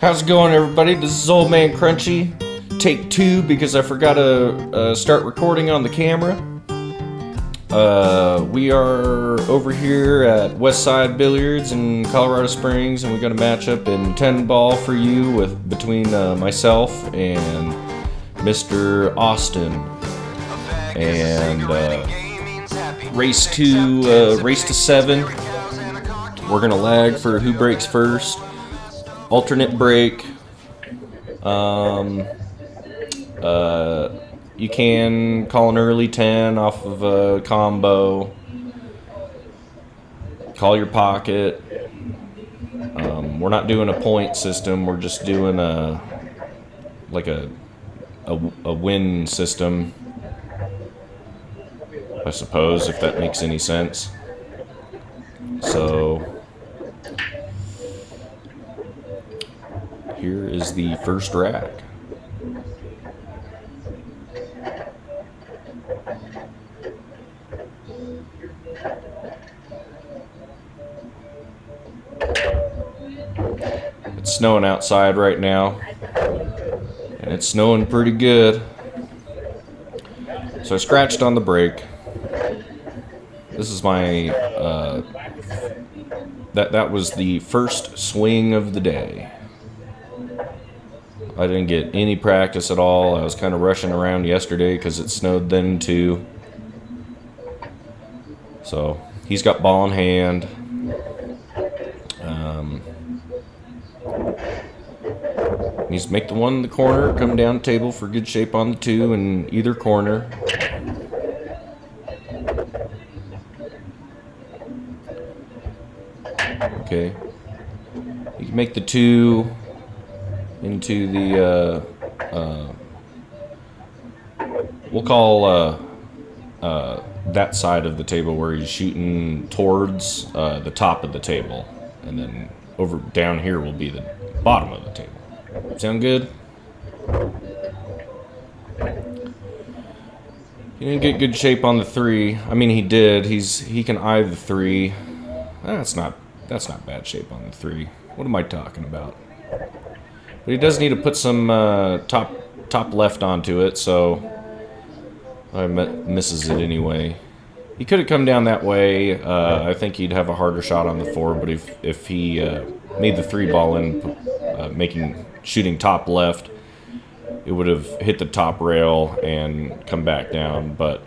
How's it going, everybody? This is Old Man Crunchy. Take 2 because I forgot to start recording on the camera. We are over here at Westside Billiards in Colorado Springs, and we got a matchup in 10 ball for you between myself and Mr. Austin. And race to 7. We're gonna lag for who breaks first. Alternate break. You can call an early 10 off of a combo. Call your pocket. We're not doing a point system. We're just doing a win system, I suppose, if that makes any sense. So here is the first rack. It's snowing outside right now, and it's snowing pretty good. So I scratched on the break. This is my that was the first swing of the day. I didn't get any practice at all. I was kind of rushing around yesterday because it snowed then too. So he's got ball in hand. Needs to make the 1 in the corner, come down table for good shape on the 2 in either corner. Okay. You can make the 2 into the, we'll call that side of the table where he's shooting towards the top of the table. And then over down here will be the bottom of the table. Sound good? He didn't get good shape on the 3. I mean, he did. He can eye the 3. That's not bad shape on the 3. What am I talking about? But he does need to put some top left onto it, so I misses it anyway. He could have come down that way. I think he'd have a harder shot on the 4, but if he made the 3 ball in, shooting top left, it would have hit the top rail and come back down. But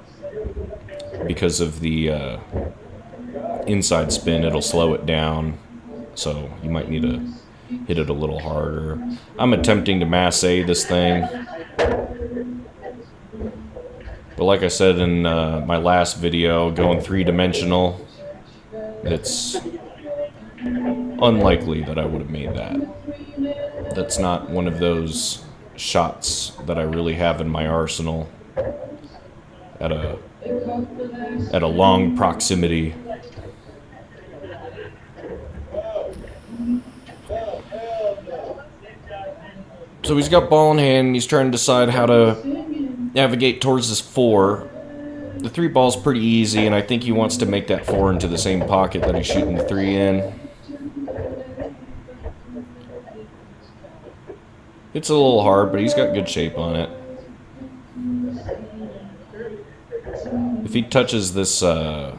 because of the inside spin, it'll slow it down. So you might need to hit it a little harder. I'm attempting to masse this thing. But like I said in my last video, going 3-dimensional, it's unlikely that I would have made that. That's not one of those shots that I really have in my arsenal at a long proximity. So he's got ball in hand, and he's trying to decide how to navigate towards this 4. The 3 ball's pretty easy, and I think he wants to make that 4 into the same pocket that he's shooting the 3 in. It's a little hard, but he's got good shape on it. If he touches this, the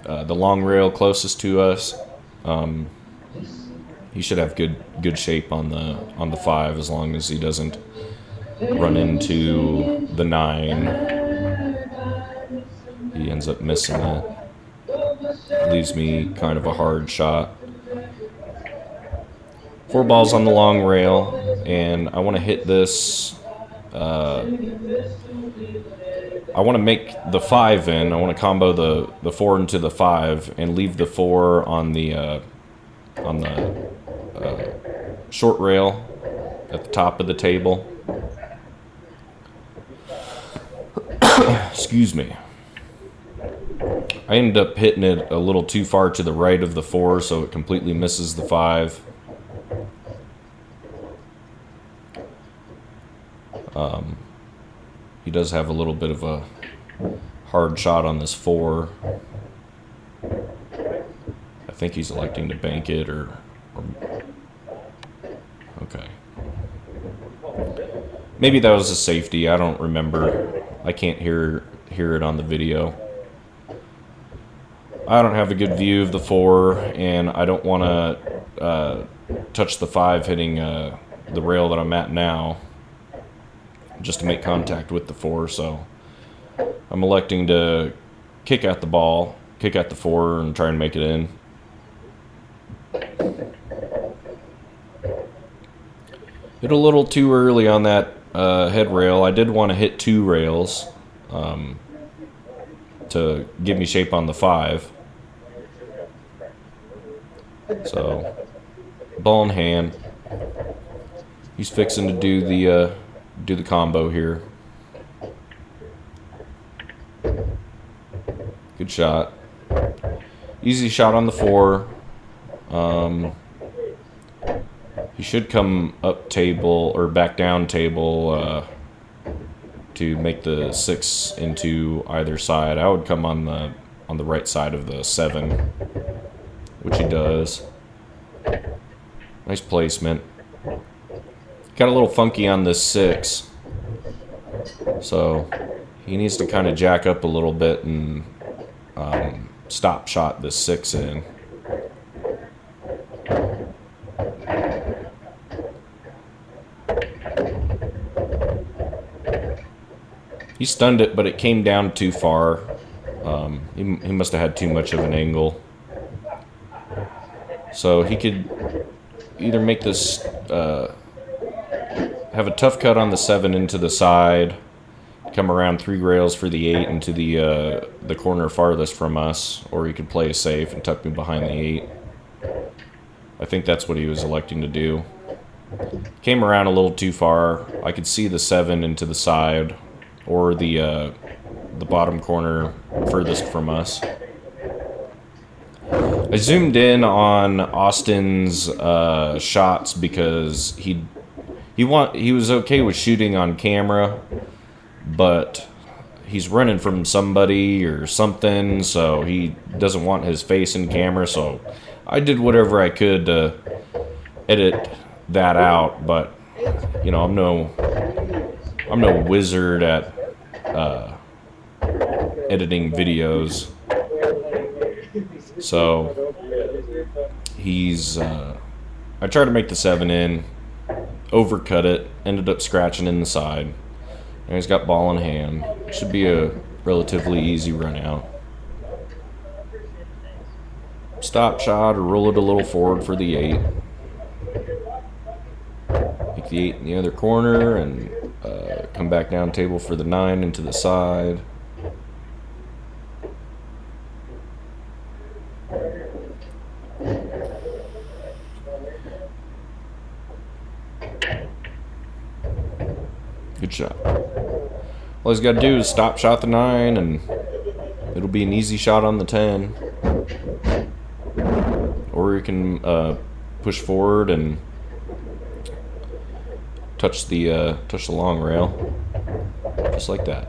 long rail closest to us, he should have good shape on the 5, as long as he doesn't run into the 9. He ends up missing it. Leaves me kind of a hard shot. 4 balls on the long rail, and I want to hit this. I want to make the 5 in. I want to combo the 4 into the 5 and leave the 4 on the short rail at the top of the table. Excuse me. I ended up hitting it a little too far to the right of the 4, so it completely misses the 5. He does have a little bit of a hard shot on this 4. I think he's electing to bank it, or okay. Maybe that was a safety. I don't remember. I can't hear it on the video. I don't have a good view of the 4, and I don't want to touch the 5 hitting the rail that I'm at now just to make contact with the 4, so I'm electing to kick out the ball, kick out the 4, and try and make it in. Hit a little too early on that head rail. I did want to hit 2 rails to give me shape on the 5. So, ball in hand. He's fixing to do the combo here. Good shot. Easy shot on the 4. He should come up table or back down table to make the 6 into either side. I would come on the right side of the 7, which he does. Nice placement. Got a little funky on this 6, so he needs to kind of jack up a little bit and stop shot this 6 in. He stunned it, but it came down too far. He must have had too much of an angle. So he could either make this, have a tough cut on the 7 into the side, come around 3 rails for the 8 into the corner farthest from us, or he could play it safe and tuck me behind the 8. I think that's what he was electing to do. Came around a little too far. I could see the 7 into the side, or the bottom corner furthest from us. I zoomed in on Austin's shots because he was okay with shooting on camera, but he's running from somebody or something, so he doesn't want his face in camera. So I did whatever I could to edit that out, but you know, I'm no wizard at editing videos. So he's I tried to make the 7 in, overcut it, ended up scratching in the side. And he's got ball in hand. Should be a relatively easy run out. Stop shot or roll it a little forward for the 8. Make the 8 in the other corner and come back down table for the 9 into the side. Good shot. All he's got to do is stop shot the 9, and it'll be an easy shot on the 10. Or you can push forward and touch the long rail, just like that.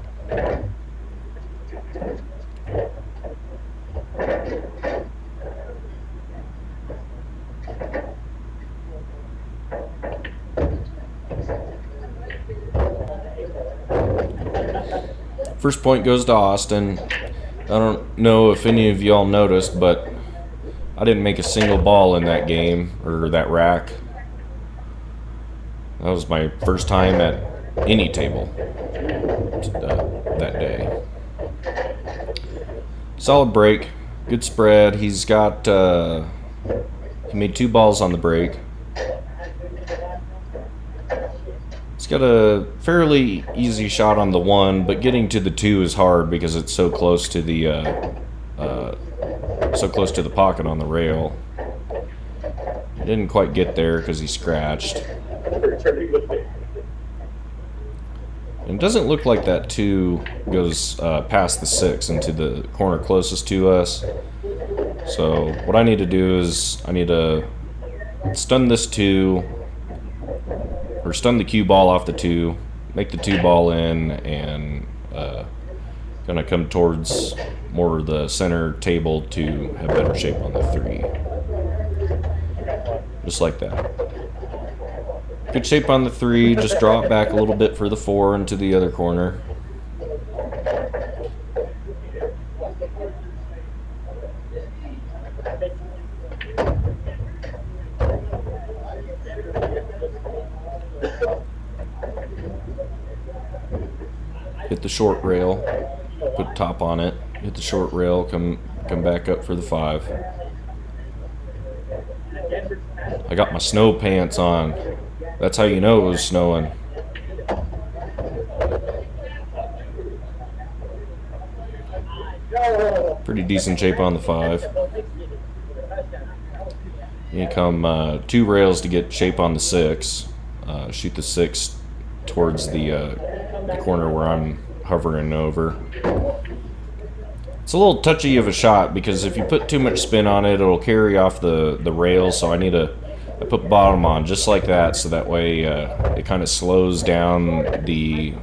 First point goes to Austin. I don't know if any of y'all noticed, but I didn't make a single ball in that game, or that rack. That was my first time at any table that day. Solid break, good spread. He's got, he made 2 balls on the break. He's got a fairly easy shot on the 1, but getting to the 2 is hard because it's so close to the pocket on the rail. He didn't quite get there because he scratched. And it doesn't look like that 2 goes past the 6 into the corner closest to us. So what I need to do is I need to stun this 2, or stun the cue ball off the 2, make the 2 ball in, and gonna come towards more of the center table to have better shape on the 3. Just like that. Good shape on the 3, just draw it back a little bit for the 4 into the other corner. Hit the short rail, put top on it, hit the short rail, come back up for the 5. I got my snow pants on. That's how you know it was snowing. Pretty decent shape on the 5. You come 2 rails to get shape on the 6. Shoot the 6 towards the corner where I'm hovering over. It's a little touchy of a shot because if you put too much spin on it, it'll carry off the rail. So I put bottom on just like that, so that way it kind of slows down the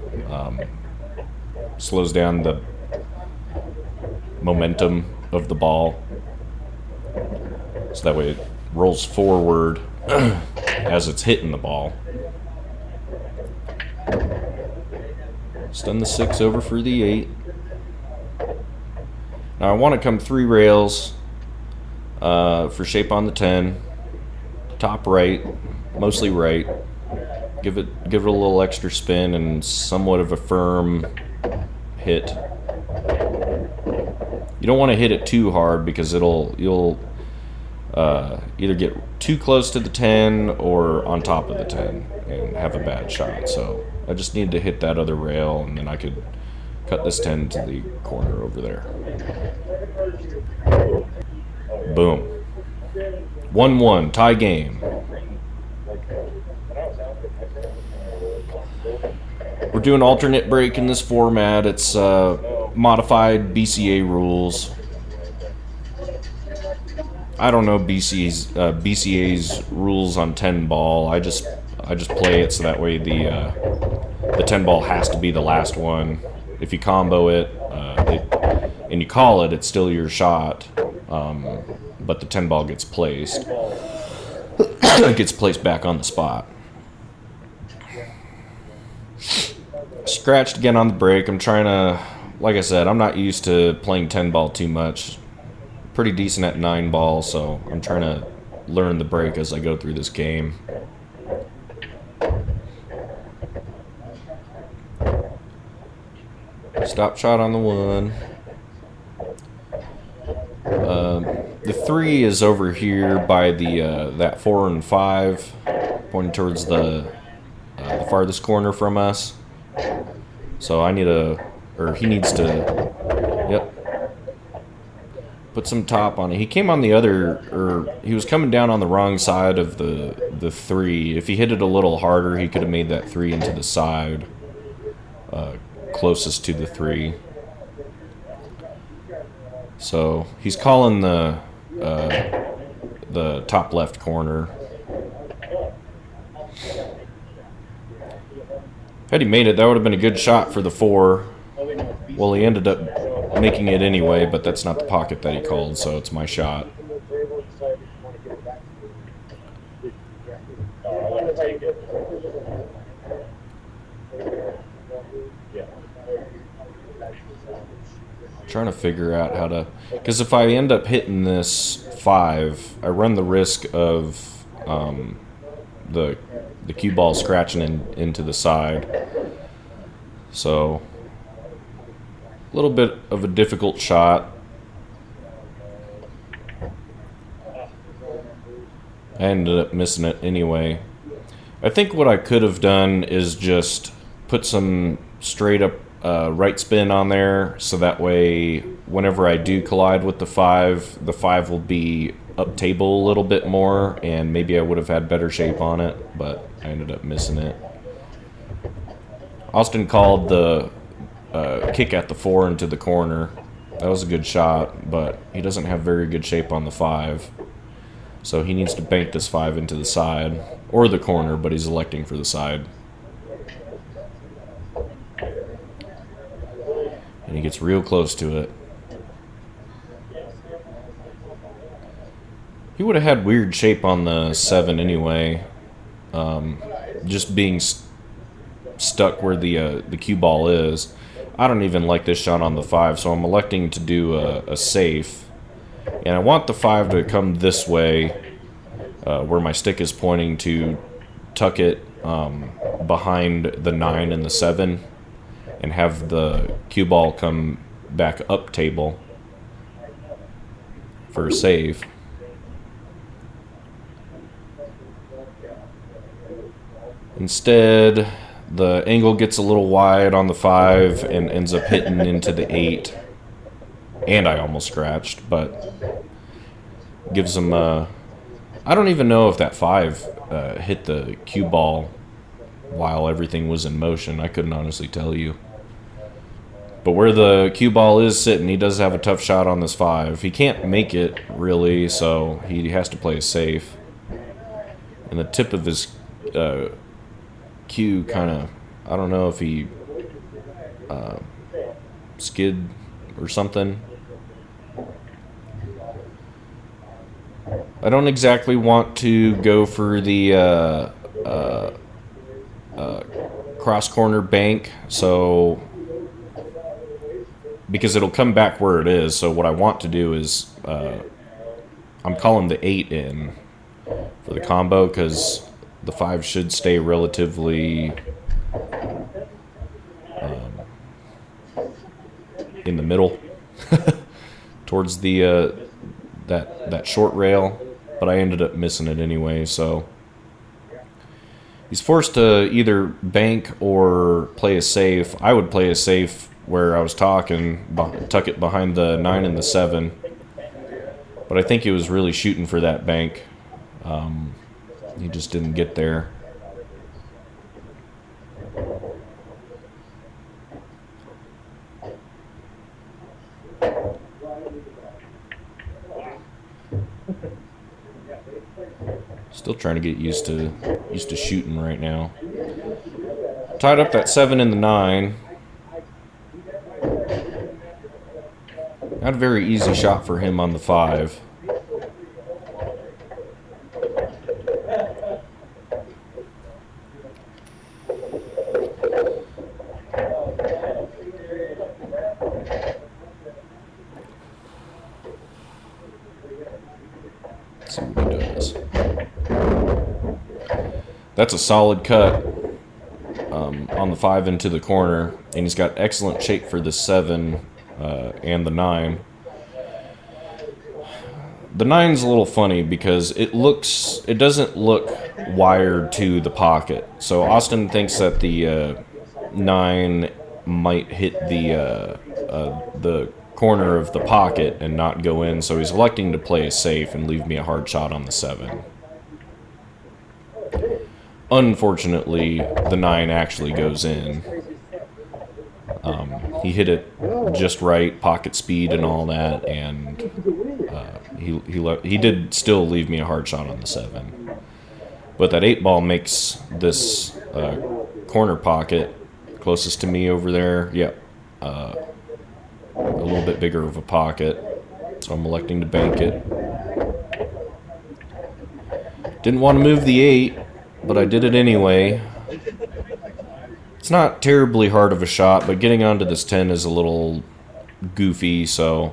momentum of the ball. So that way it rolls forward as it's hitting the ball. Stun the 6 over for the 8. Now I want to come 3 rails for shape on the 10. Top right, mostly right. Give it a little extra spin and somewhat of a firm hit. You don't want to hit it too hard because you'll either get too close to the 10 or on top of the 10 and have a bad shot. So I just need to hit that other rail and then I could cut this 10 to the corner over there. Boom. 1-1, tie game. We're doing alternate break in this format. It's modified BCA rules. I don't know BCA's rules on 10 ball. I just play it so that way the 10 ball has to be the last one. If you combo it, and you call it, it's still your shot. But the 10 ball gets placed. It gets placed back on the spot. Scratched again on the break. I'm trying to, like I said, I'm not used to playing 10 ball too much. Pretty decent at 9 ball, so I'm trying to learn the break as I go through this game. Stop shot on the 1. The 3 is over here by the that 4 and 5, pointing towards the farthest corner from us. So I need he needs to, put some top on it. He came on the other, he was coming down on the wrong side of the 3. If he hit it a little harder, he could have made that 3 into the side, closest to the 3. So he's calling the top left corner. Had he made it, that would have been a good shot for the 4. Well, he ended up making it anyway, but that's not the pocket that he called, so it's my shot. Trying to figure out how to, because if I end up hitting this 5, I run the risk of the cue ball scratching into the side. So a little bit of a difficult shot. I ended up missing it anyway. I think what I could have done is just put some straight up right spin on there, so that way whenever I do collide with the 5 will be up table a little bit more, and maybe I would have had better shape on it, but I ended up missing it. Austin called the kick at the 4 into the corner. That was a good shot, but he doesn't have very good shape on the 5. So he needs to bank this 5 into the side, or the corner, but he's electing for the side. And he gets real close to it. He would have had weird shape on the 7 anyway. just being stuck where the cue ball is. I don't even like this shot on the 5, so I'm electing to do a safe. And I want the 5 to come this way, where my stick is pointing, to tuck it behind the 9 and the 7, and have the cue ball come back up table for a save. Instead, the angle gets a little wide on the 5 and ends up hitting into the 8. And I almost scratched, but gives him I don't even know if that 5 hit the cue ball while everything was in motion. I couldn't honestly tell you. But where the cue ball is sitting, he does have a tough shot on this 5. He can't make it, really, so he has to play safe. And the tip of his cue kind of, I don't know if he skid or something. I don't exactly want to go for the cross corner bank, so because it'll come back where it is. So what I want to do is I'm calling the 8 in for the combo, because the 5 should stay relatively in the middle towards the that short rail, but I ended up missing it anyway. So he's forced to either bank or play a safe. I would play a safe where I was talking, tuck it behind the 9 and the 7, but I think he was really shooting for that bank. He just didn't get there. Still trying to get used to shooting right now. Tied up that 7 and the 9. Not a very easy shot for him on the 5. Let's see what he does. That's a solid cut on the 5 into the corner, and he's got excellent shape for the 7 and the 9. The 9's a little funny because it doesn't look wired to the pocket. So Austin thinks that the 9 might hit the corner of the pocket and not go in, so he's electing to play it safe and leave me a hard shot on the 7. Unfortunately, the 9 actually goes in. He hit it just right, pocket speed and all that, and he did still leave me a hard shot on the 7. But that 8 ball makes this corner pocket closest to me over there, yep, a little bit bigger of a pocket, so I'm electing to bank it. Didn't want to move the 8, but I did it anyway. It's not terribly hard of a shot, but getting onto this 10 is a little goofy, so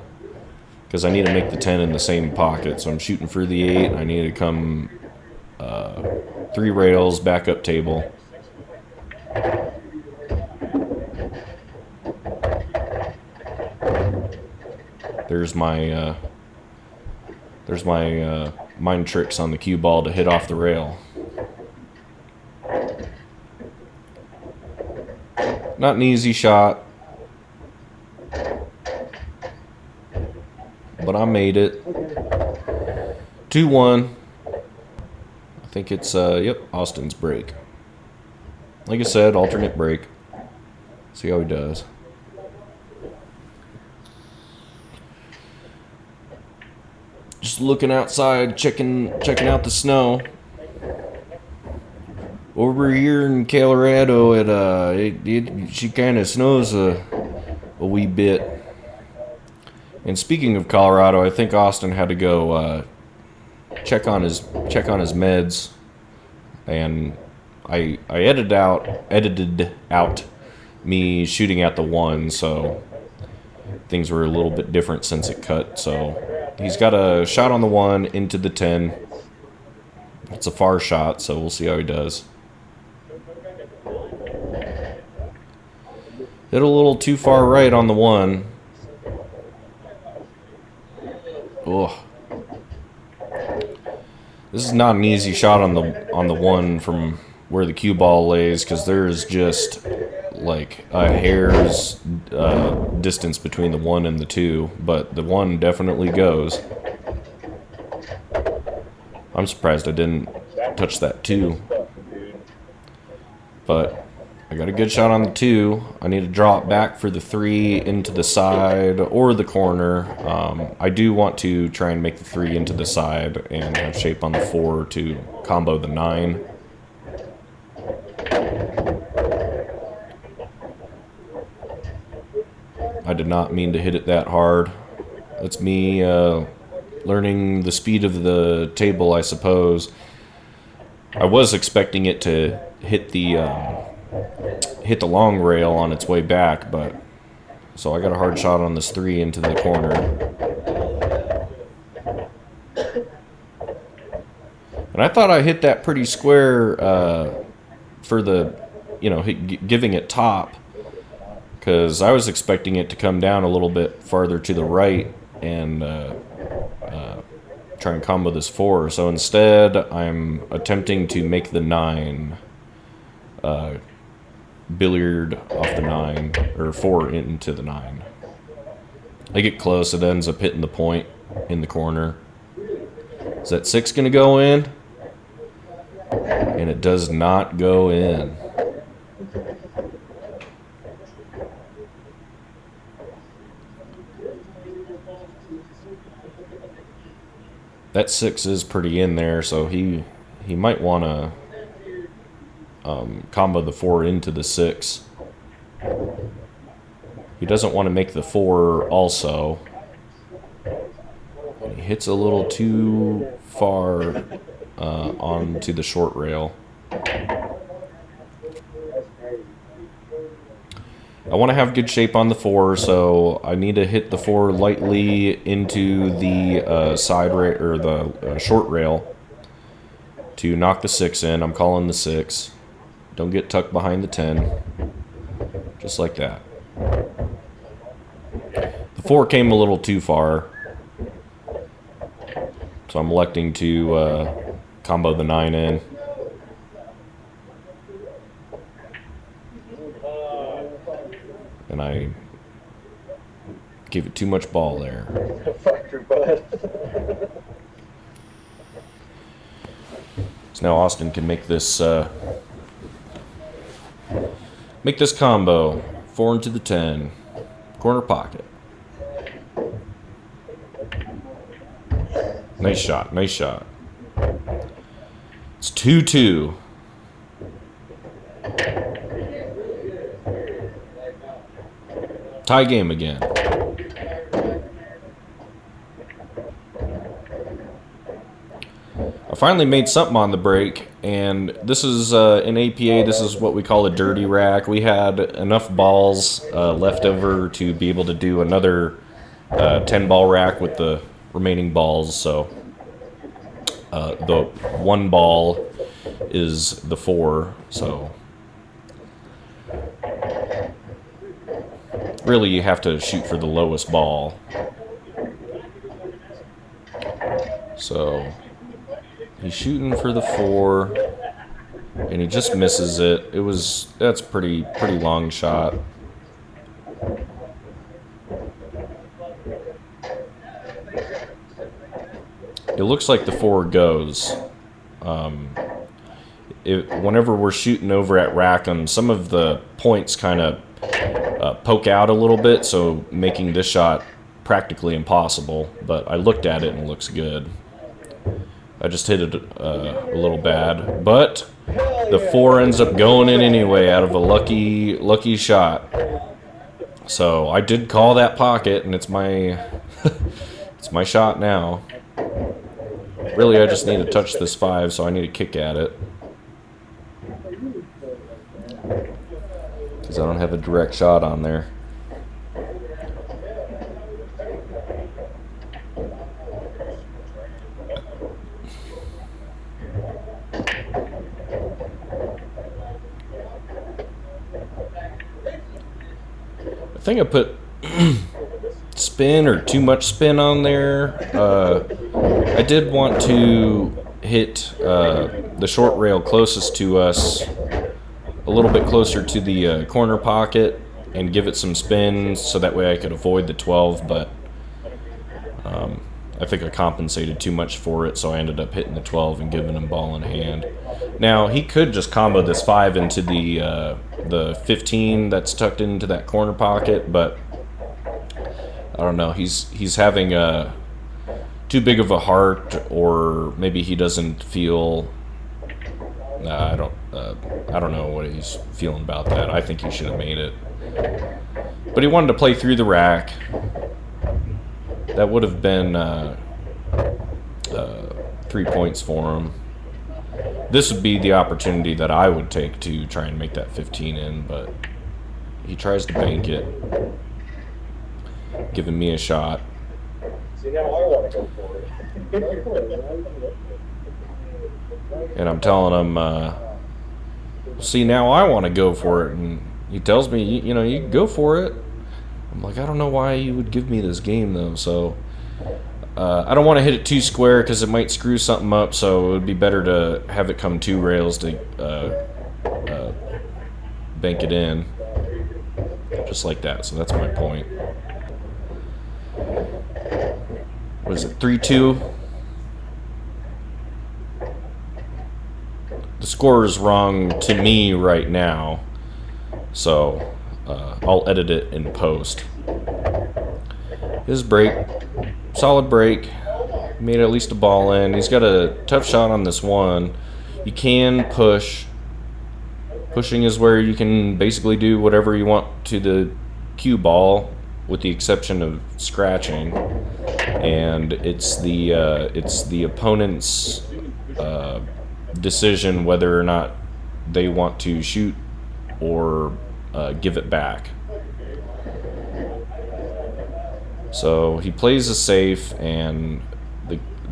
because I need to make the 10 in the same pocket, so I'm shooting for the 8. I need to come 3 rails back up table. There's my mind tricks on the cue ball to hit off the rail. Not an easy shot, but I made it. 2-1. I think it's Austin's break. Like I said, alternate break. See how he does. Just looking outside, checking out the snow. Over here in Colorado, she kind of snows a wee bit. And speaking of Colorado, I think Austin had to go check on his meds. and I edited out me shooting at the 1, so things were a little bit different since it cut. So he's got a shot on the 1 into the 10. It's a far shot, so we'll see how he does. Hit a little too far right on the 1. Ugh. This is not an easy shot on the 1 from where the cue ball lays, because there's just like a hair's distance between the 1 and the 2, but the 1 definitely goes. I'm surprised I didn't touch that 2, but I got a good shot on the 2. I need to drop back for the 3 into the side or the corner. I do want to try and make the 3 into the side and have shape on the 4 to combo the 9. I did not mean to hit it that hard. That's me learning the speed of the table, I suppose. I was expecting it to hit the long rail on its way back, but so I got a hard shot on this 3 into the corner. And I thought I hit that pretty square for the, giving it top, because I was expecting it to come down a little bit farther to the right and try and combo this 4. So instead, I'm attempting to make the 9 billiard off the 9, or 4 into the 9. I get close, it ends up hitting the point in the corner. Is that 6 going to go in? And it does not go in. That 6 is pretty in there, so he might want to combo the 4 into the 6. He doesn't want to make the 4 also. He hits a little too far onto the short rail. I want to have good shape on the 4, so I need to hit the 4 lightly into the side rail, or the short rail, to knock the 6 in. I'm calling the 6. Don't get tucked behind the 10. Just like that. The 4 came a little too far, so I'm electing to combo the 9 in. And I gave it too much ball there. Fuck your butt. So now Austin can make this combo. 4 into the 10. Corner pocket. Nice shot, nice shot. It's 2-2. Tie game again. I finally made something on the break, and this is in APA, this is what we call a dirty rack. We had enough balls left over to be able to do another 10-ball rack with the remaining balls, so the 1 ball is the 4, so really you have to shoot for the lowest ball. So he's shooting for the 4, and he just misses it. That's pretty long shot. It looks like the 4 goes. Whenever we're shooting over at Rackham, some of the points kind of poke out a little bit, so making this shot practically impossible. But I looked at it and it looks good. I just hit it a little bad, but the 4 ends up going in anyway out of a lucky shot. So I did call that pocket, and it's my it's my shot now. Really, I just need to touch this 5, so I need to kick at it. Because I don't have a direct shot on there. I think I put spin or too much spin on there. I did want to hit the short rail closest to us, a little bit closer to the corner pocket, and give it some spin so that way I could avoid the 12, but I think I compensated too much for it, so I ended up hitting the 12 and giving him ball in hand. Now, he could just combo this 5 into the 15 that's tucked into that corner pocket, but I don't know. He's having too big of a heart, or maybe he doesn't feel. I don't know what he's feeling about that. I think he should have made it, but he wanted to play through the rack. That would have been 3 points for him. This would be the opportunity that I would take to try and make that 15 in, but he tries to bank it, giving me a shot. See, now I want to go for it. And I'm telling him, see, now I want to go for it. And he tells me, you know, you can go for it. I'm like, I don't know why you would give me this game, though. So I don't want to hit it too square because it might screw something up. So it would be better to have it come 2 rails to bank it in. Just like that. So that's my point. What is it, 3-2? The score is wrong to me right now, so I'll edit it in post. His break, solid break, made at least a ball in. He's got a tough shot on this one. You can push. Pushing is where you can basically do whatever you want to the cue ball, with the exception of scratching. And it's the opponent's decision whether or not they want to shoot or give it back. So he plays a safe, and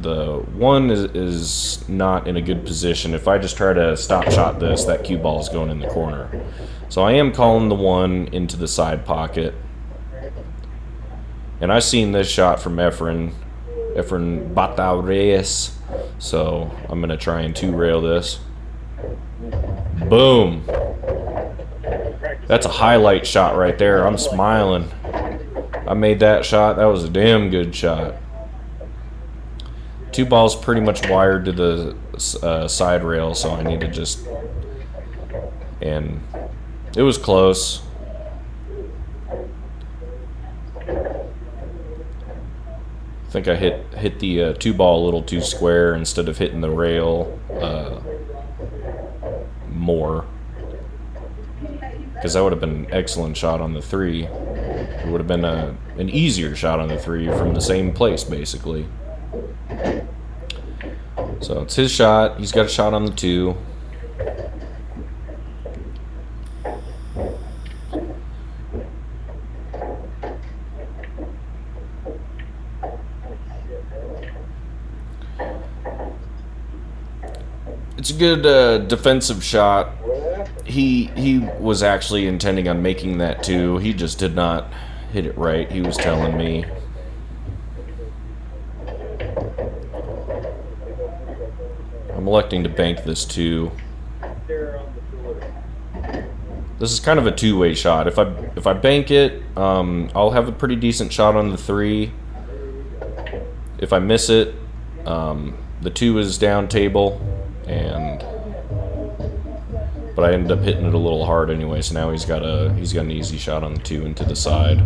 the one is not in a good position. If I just try to stop shot this, that cue ball is going in the corner. So I am calling the 1 into the side pocket. And I've seen this shot from Efren Reyes. So I'm going to try and 2-rail this. Boom. That's a highlight shot right there. I'm smiling. I made that shot. That was a damn good shot. 2 balls pretty much wired to the side rail, so I need to just... And it was close. I think I hit the 2 ball a little too square instead of hitting the rail more, because that would have been an excellent shot on the 3. It would have been an easier shot on the 3 from the same place, basically. So it's his shot. He's got a shot on the 2. It's a good defensive shot. He was actually intending on making that 2. He just did not hit it right. He was telling me. I'm electing to bank this 2. This is kind of a two-way shot. If I bank it, I'll have a pretty decent shot on the 3. If I miss it, the 2 is down table. But I ended up hitting it a little hard anyway, so now he's got an easy shot on the 2 into the side.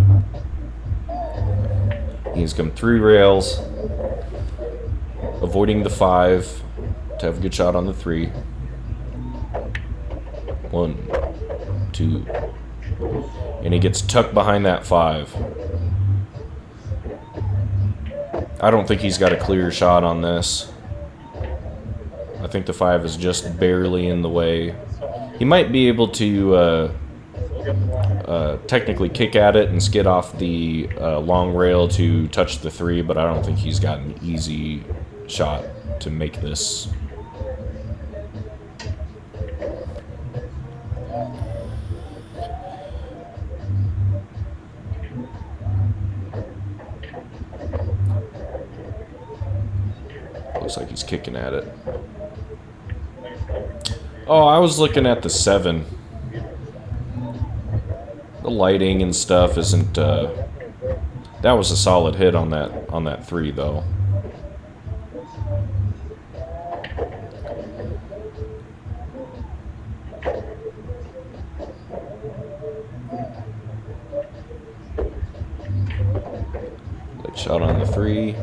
He's come 3 rails, avoiding the 5 to have a good shot on the 3. 1, 2, and he gets tucked behind that 5. I don't think he's got a clear shot on this. I think the 5 is just barely in the way. He might be able to technically kick at it and skid off the long rail to touch the 3, but I don't think he's got an easy shot to make this. Looks like he's kicking at it. Oh, I was looking at the 7. The lighting and stuff isn't. That was a solid hit on that 3 though. Good shot on the 3.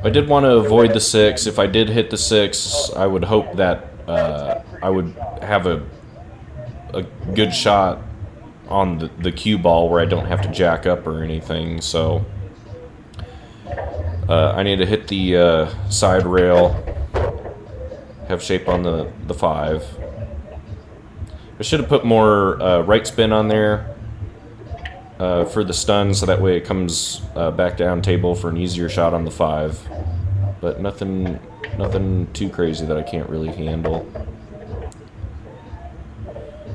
I did want to avoid the 6. If I did hit the 6, I would hope that I would have a good shot on the cue ball where I don't have to jack up or anything. So I need to hit the side rail, have shape on the 5. I should have put more right spin on there for the stun, so that way it comes back down table for an easier shot on the 5. But nothing too crazy that I can't really handle.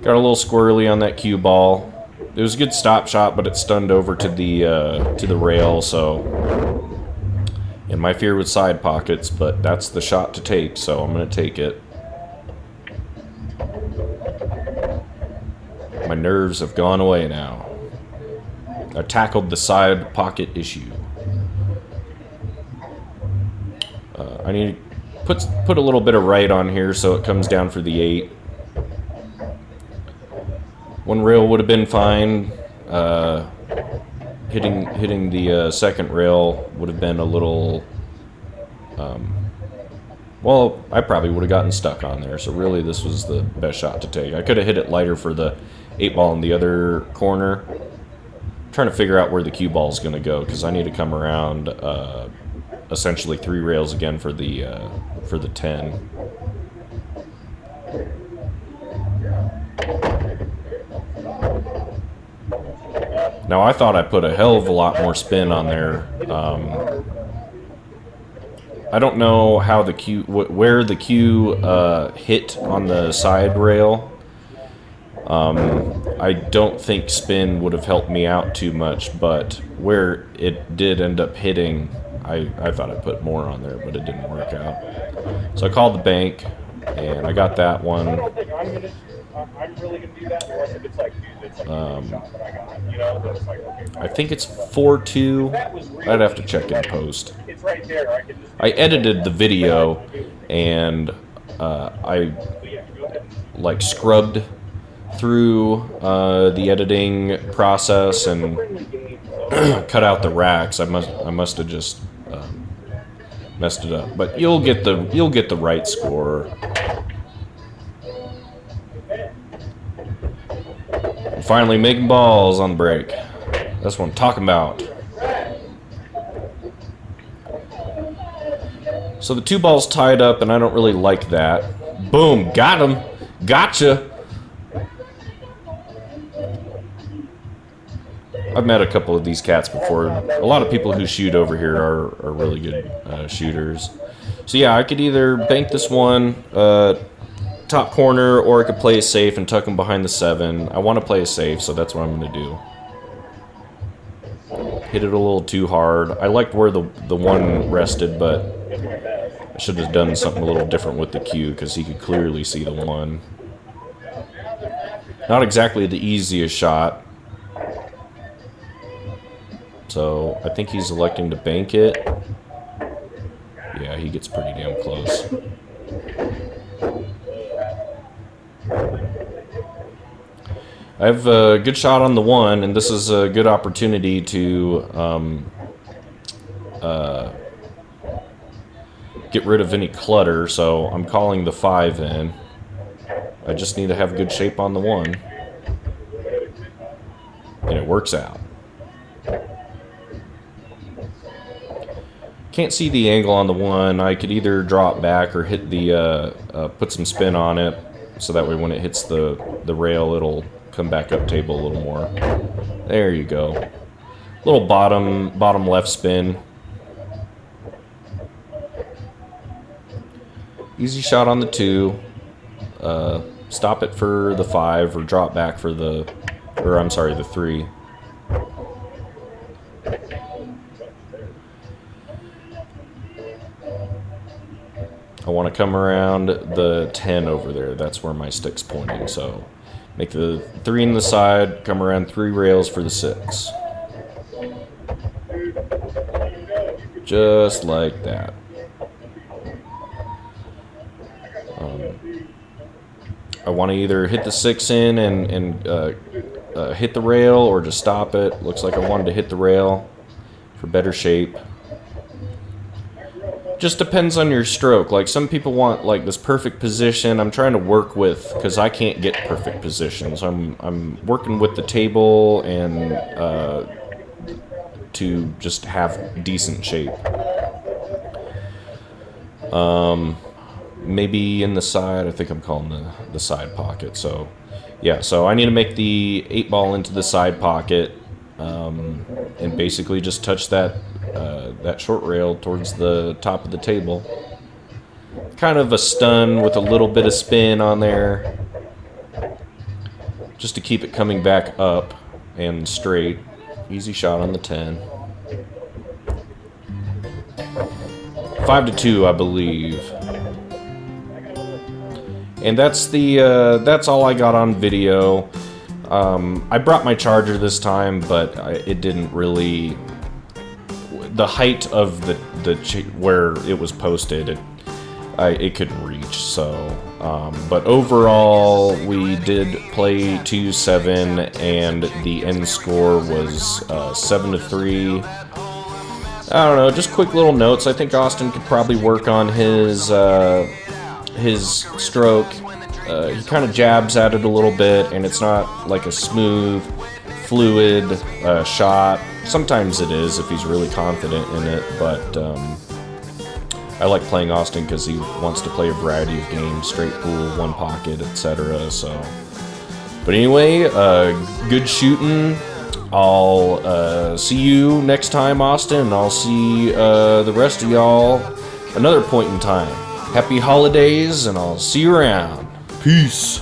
Got a little squirrely on that cue ball. It was a good stop shot, but it stunned over to the rail. So, and my fear was side pockets, but that's the shot to take. So I'm gonna take it. My nerves have gone away now. I tackled the side pocket issue. I need to put a little bit of right on here so it comes down for the 8. One rail would have been fine. Hitting the second rail would have been a little. Well, I probably would have gotten stuck on there. So really, this was the best shot to take. I could have hit it lighter for the 8 ball in the other corner. I'm trying to figure out where the cue ball is going to go because I need to come around essentially 3 rails again for the 10. Now I thought I put a hell of a lot more spin on there. I don't know how the cue, where the cue hit on the side rail. I don't think spin would have helped me out too much, but where it did end up hitting, I thought I put more on there, but it didn't work out. So I called the bank, and I got that one. I don't think I'm really gonna do that unless if it's like, dude, it's like a shot that I got. You know, that's like, okay. I think it's 4-2. I'd have to check in post. It's right there. I edited the video, and I like scrubbed through the editing process and cut out the racks. I must have just messed it up. But you'll get the right score. And finally making balls on the break. That's what I'm talking about. So the 2 balls tied up, and I don't really like that. Boom, got him. Gotcha. I've met a couple of these cats before. A lot of people who shoot over here are really good shooters. So yeah, I could either bank this one top corner, or I could play it safe and tuck him behind the 7. I want to play it safe, so that's what I'm going to do. Hit it a little too hard. I liked where the 1 rested, but I should have done something a little different with the cue because he could clearly see the 1. Not exactly the easiest shot. So I think he's electing to bank it. Yeah, he gets pretty damn close. I have a good shot on the 1, and this is a good opportunity to get rid of any clutter, so I'm calling the 5 in. I just need to have good shape on the 1. And it works out. Can't see the angle on the one. I could either draw it back or hit the put some spin on it, so that way when it hits the rail, it'll come back up table a little more. There you go. Little bottom left spin. Easy shot on the 2. Stop it for the 5 or drop back for the 3. I want to come around the 10 over there. That's where my stick's pointing. So make the 3 in the side, come around 3 rails for the 6. Just like that. I want to either hit the 6 in and hit the rail or just stop it. Looks like I wanted to hit the rail for better shape. Just depends on your stroke. Like some people want like this perfect position. I'm trying to work with, because I can't get perfect positions. I'm working with the table and to just have decent shape. Maybe in the side, I think I'm calling the side pocket. So yeah, so I need to make the 8-ball into the side pocket, and basically just touch that short rail towards the top of the table. Kind of a stun with a little bit of spin on there, just to keep it coming back up and straight. Easy shot on the 10. 5-2, I believe. And that's all I got on video. I brought my charger this time, but it didn't really. The height of where it was posted, it couldn't reach. So, but overall, we did play 2-7, and the end score was 7-3. I don't know. Just quick little notes. I think Austin could probably work on his stroke. He kind of jabs at it a little bit, and it's not like a smooth, fluid shot. Sometimes it is if he's really confident in it, but I like playing Austin because he wants to play a variety of games, straight pool, one pocket, etc. So, but anyway, good shooting. I'll see you next time, Austin, and I'll see the rest of y'all another point in time. Happy holidays, and I'll see you around. Peace.